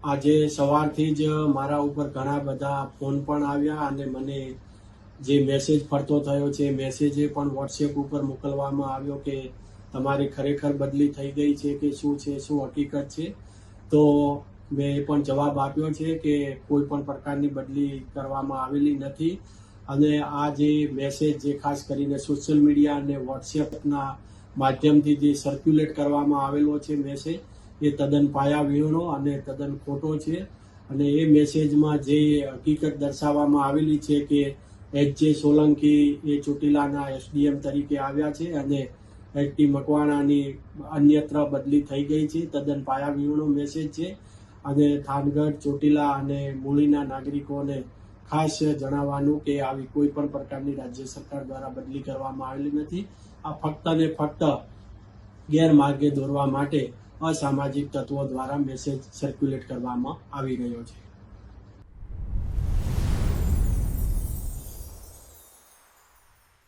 આજે સવારથી જ મારા ઉપર ઘણા બધા ફોન પણ આવ્યા અને મને જે મેસેજ ફરતો થયો છે મેસેજે પણ વોટ્સએપ ઉપર મોકલવામાં આવ્યો કે તમારી ખરેખર બદલી થઈ ગઈ છે કે શું છે, શું હકીકત છે. તો મેં એ પણ જવાબ આપ્યો છે કે કોઈ પણ પ્રકારની બદલી કરવામાં આવેલી નથી. અને આ જે મેસેજ જે ખાસ કરીને સોશિયલ મીડિયા અને વોટ્સએપના માધ્યમથી જે સર્ક્યુલેટ કરવામાં આવેલો છે મેસેજ, એ તદ્દન પાયાવિહોણો અને તદ્દન ખોટો છે. અને એ મેસેજમાં જે હકીકત દર્શાવવામાં આવેલી છે કે એચ.જે. સોલંકી એ ચોટીલાના એસડીએમ તરીકે આવ્યા છે અને એચ.ટી. મકવાણાની અન્યત્ર બદલી થઈ ગઈ છે, તદ્દન પાયાવિહોણો મેસેજ છે. અને થાનગઢ, ચોટીલા અને મૂળીના નાગરિકોને ખાસ જણાવવાનું કે આવી કોઈ પણ પ્રકારની રાજ્ય સરકાર દ્વારા બદલી કરવામાં આવેલી નથી. આ ફક્ત ને ફક્ત ગેરમાર્ગે દોરવા માટે અસામાજિક તત્વો દ્વારા મેસેજ સર્ક્યુલેટ કરવામાં આવી રહ્યો છે.